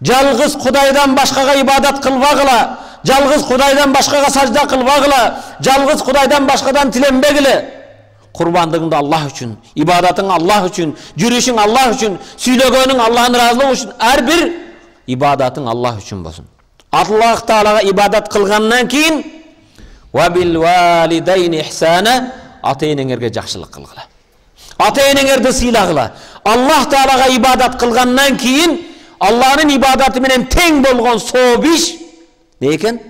Жалгыз Кудайдан башкага ибадат кылбагыла, жалгыз Кудайдан башкага сажда кылбагыла, жалгыз Кудайдан башкадан тиленбегиле. Курбандыгыңды Аллах үчүн, ибадатың Аллах үчүн, жүрүшүң Аллах үчүн, сүйлөгөнүң Аллахтын ыраазылыгы үчүн, ар бир ибадатың Аллах үчүн болсун. Аллах Таалага ибадат кылгандан кийин ва бил валидайни ихсана, ата-энеңерге жакшылык кылгыла. Ата-энеңерди сыйлагыла. Аллах Таалага ибадат кылгандан кийин Аллахтын ибадаты менен тең болгон сооп иш не экен?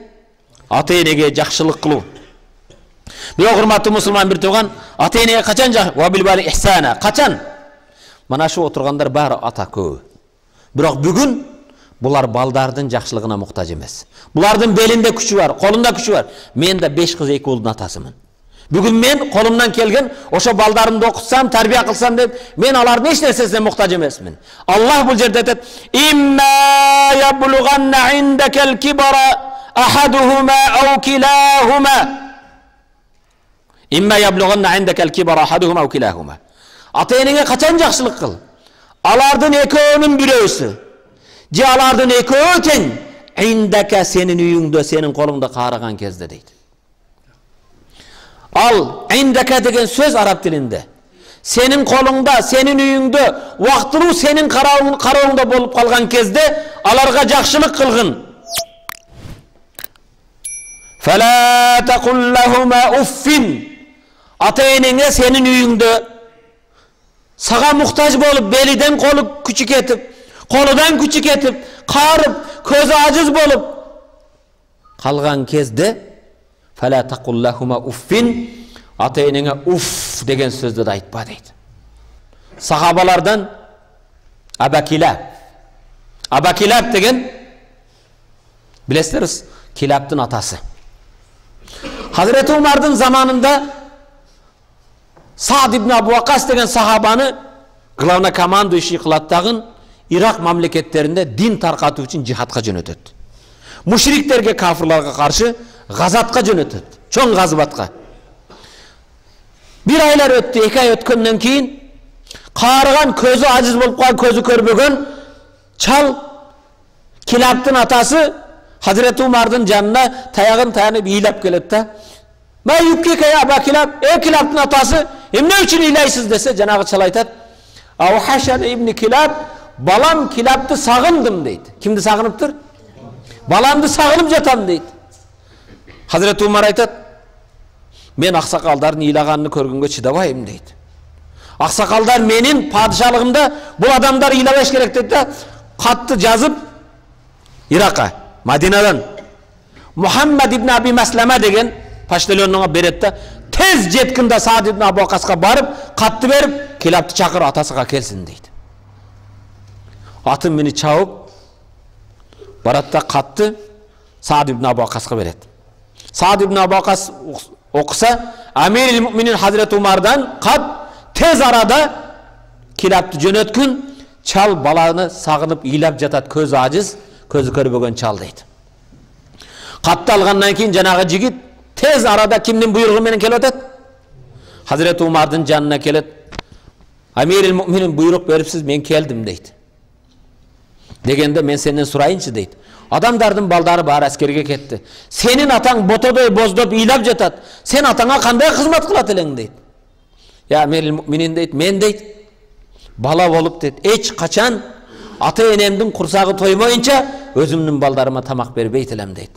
Ата-энеге жакшылык кылуу. Бирок урматтуу мусулман бир тууган, ата-энеге качан ва бил валидайни ихсана, качан? Мына шу отургандар баары ата көбү. Бирок бүгүн булар балдардын жакшылыгына муктаж эмес. Булардын белинде күчү бар, колунда күчү бар. Мен да 5 кыз 2 уулдун атасымын. Бүгүн мен колумдан келген ошо балдарымды окутсам, тарбия кылсам деп, мен алардын эч нерсесине муктаж эмесмин. Аллах бул жерде айтат: "Имма яблуганна индакал кибара ахадухума ау килахума." Имма яблуганна индакал кибара ахадухума ау килахума. Ата-энеңе качан жакшылык кыл? Алардын экөөнүн бирөөсү, же алардын экөө тең индака сенин үйүңдө, сенин колуңда каарыган кезде дейт. Ал индака деген сөз араб тилинде. Сенин колуңда, сенин үйүңдө, вактылуу сенин карооңдо болуп калган кезде аларга жакшылык кылгын. Фала тaqul уффин. Ата-энеңе сенин үйүңдө сага муктаж болуп, белиден колу күчү кетип, колудан күчү кетип, карып, көзү ажыз болуп калган кезде фала тaqul уффин, ата-энеңе уф деген сөздү да айтпа дейт. Сахабалардан Абакилаб деген билесиңер, Килабтын атасы. Hazreti Umardын заманында Саад ибн Абу Вакас деген сахабаны главнокомандующий кылат дагы Ирак мамлекеттеринде дин таркатуу үчүн жихадка жөнөтөт. Мушриктерге, кафирларга каршы газатка жөнөтөт, чоң газбатка. Bir aylar öttü, 2 ay ötkөндөн кийин каарыган, көзү ажыз болуп калган, көзү көрбөгөн чал Килабтын атасы Hazreti Umardын жанына таягын таянып ыйлап келет да. "Ма юккика я Аба Килаб, Килабтын атасы, эмне үчүн ыйлайсыз?" десе, жанагы чал айтат: "Ау хашан ибн Килаб, балам Килабты сагындым" дейт. Кимди сагыныптыр? Баламды сагынып жатам дейт. Hazreti Umar айтат: "Мен аксакалдардын ыйлаганын көргөнгө чыдабайм" дейт. Аксакалдар менин падышалыгымда бул адамдар ыйлабаш керек дейт да, катты жазып Иракка, Мадинадан Мухаммад ибн Аби Маслама деген паштелонуңа берет да, тез жеткин да Саад ибн Абу Вакаска барып, катты берип, Килабты чакыр, атасыга келсин дейт. Атын мени чабып барат да катты Саад ибн Абу Вакаска берет. Саад ибн Абу Вакас окуса, Амирил Муминин Hazreti Umar'dan кат тез арада Килабты жөнөткүн, чал баланы сагынып ыйлап жатат, көзү ажыз, көзү көрбөгөн чал дейт. Катты алгандан кийин жанагы жигит тез арада кимдин буйругу менен келип атат? Hazreti Umar'дын жанына келет. Амирил Муминин буйрук берипсиз, мен келдим дейт. Дегенде мен сенден сурайынчы дейт. Адамдардын балдары бар аскерге кетти. Сенин атаң ботодой боздоп ыйлап жатат. Сен атаңа кандай кызмат кылат элең дейт. Я Амирил Муминин дейт, мен дейт, бала болуп дейт, эч качан ата-энемдин курсагы тоймоюнча өзүмдүн балдарыма тамак бербейт элем дейт.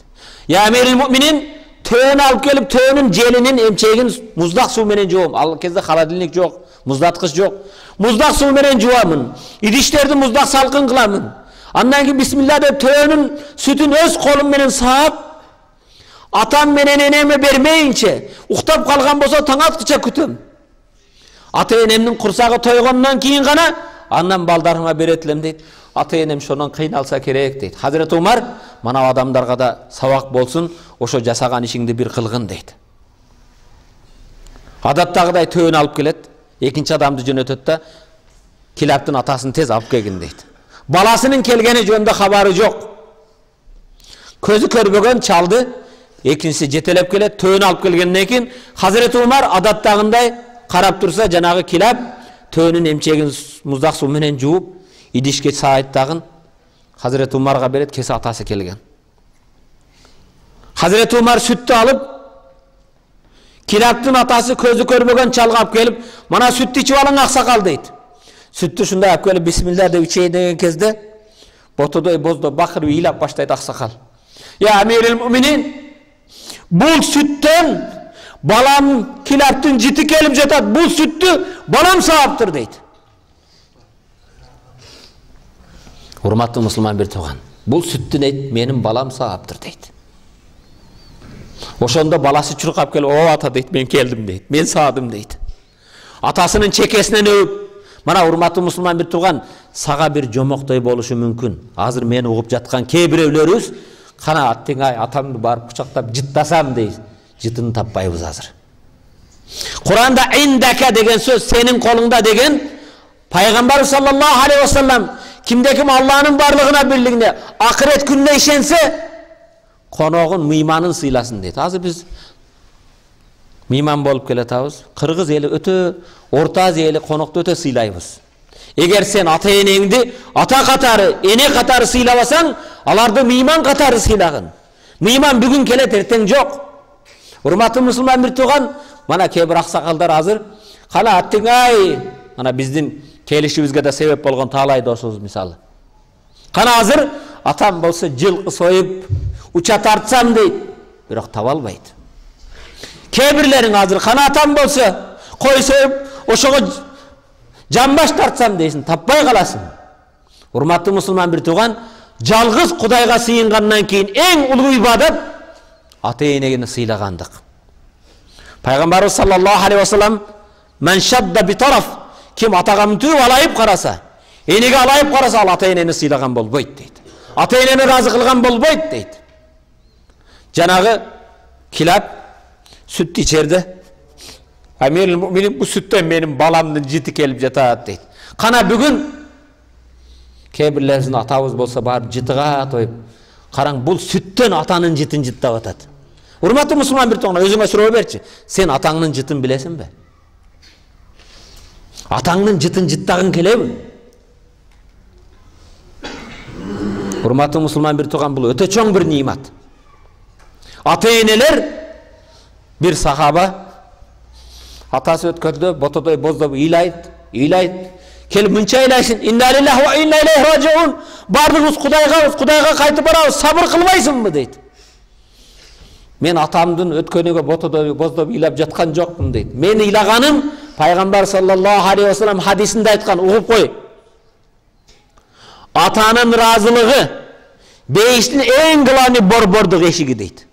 Я Амирил Муминин, төөнү алып келип, төөнүн желинин эмчегин муздак суу менен жуум. Ал кезде холодильник жок, муздаткыч жок. Муздак суу менен жуамын. Идиштерди муздак салкын кыламын. Андан кийин бисмилла деп төөнүн сүтүн өз колум менен саап, атам менен энеме бермейинче, уктап калган болсо таң аткыча күтөм. Ата-энемдин курсагы тойгондон кийин гана андан балдарыма берет элем дейт. Ата-энем шонон кыйналса керек дейт. Hazreti Umar, мана адамдарга да сабак болсун, ошо жасаган ишиңди бир кылгын дейт. Адаттагыдай төөнү алып келет, экинчи адамды жөнөтөт да, Килабтын атасын тез алып келгин дейт. Баласынын келгени жөнүндө кабары жок. Көзү көрбөгөн чалды экинчиси жетелеп келет, төөнү алып келгенден кийин Hazreti Umar адаттагындай карап турса, жанагы Килаб төөнүн эмчегин муздак суу менен жууп, идишке саайт дагын Hazreti Umar'a berет, kese atası kelgen. Hazreti Umar süttü alıp, kilaptın atası közü körmögen çalga alып kelip, mana süttü içip alın aksakal deydi. Süttü şunda alып kelip, bismillah de içeyim degen kezde, botodoy bozdo bakır iylap başlaydı aksakal. Ya emiril müminin, bul sütten balam kilaptın jiti kelip jatat, bul süttü balam sahaptır deydi. Hurmatlı Müslüman bir toğan, bul süttü deydi, benim balam sahaptır deydi. Oşonda balası çırqap kelip, o ata deydi, ben keldim deydi, ben sağdım deydi. Atasının çekesinden öpüp, mana hurmatlı Müslüman bir toğan, sağa bir jomoktoy boluşu mümkün. Hazır meni uğup jatkan key bireulörüz, kana attın ay atamды barıp kucaktab jittasam deydi. Jitini tappaybız hazır. Kur'an'da indaka degen söz, senin kolunda degen, Peygamber sallallahu aleyhi ve sellem kimde kim Allah'ın varlığına birliğine ahiret gününe işense konoğun mıymanın sıylasın deydi. Hazır biz mıyman bolup keletabız. Kırgız eli öte, Orta Aziya eli konokta öte sıylaybız. Eğer sen ata enеңdi ata katarı, ene katarı sıylabasan, alarda mıyman katarı sıylagın. Mıyman bugün kelet, erteң yok. Hurmatlı Müslüman bir toğan, mana kebir aksakaldar hazır. Kana attın ay, mana bizdin kelişibizge de sebep bolgon talay dosubuz misалы. Kana hazır, atam bolsa жылкы soyup, uça tartsam deydi. Biroq taba albaydı. Kebirlerin hazır, kana atam bolsa, koy soyup, oşoğa jambaş tartsam deysin, tapbay kalasın. Hurmatlı Müslüman bir toğan, жалгыз Kudayga sıyıngandan keyin en ulu ibadet, ata-enegini sıylagandık. Peygamberimiz sallallahu aleyhi ve sellem, men şadda bir taraf, kim ataga müntüp alayıp karasa, enege alayıp karasa, al ata-eneni sıylagan bolboyt deydi. Ata-eneni razı kılgan bolboyt deydi. Janağı kilap, süt içerdi. Emiril müminin bu sütten benim balamdın jiti kelip jatat deydi. Kana bugün, kebirlersin atabız bolsa barıp jitiga toyup, karang bul sütten atanın jitin jittap atat. Hurmatlı Müslüman bir toğna, özüme sürüp berçi. Sen atаңның jitin bilesin be? Atаңның jitin jittagın kelemi? Hurmatlı Müslüman bir toğan, bu öte çoğun bir nimet. Ata-eneler bir sahaba atası ötkörde botodoy bozdob ilayt. Kelip mınça ilayşın. İnna lillahi ve inna ileyhi raciun. Bardığız Kudayga kaytıp barabız. Sabır kılmaysın mı deydi. Men atamdın ötkönüge botodoy bozdob ilap jatkan jokmун deydi. Men ilagaным Peygamber sallallahu aleyhi ve sellem hadisinde aytkan, uğup koy. Atanın razılığı beyiştin en gılani borborduk eşigi deydi.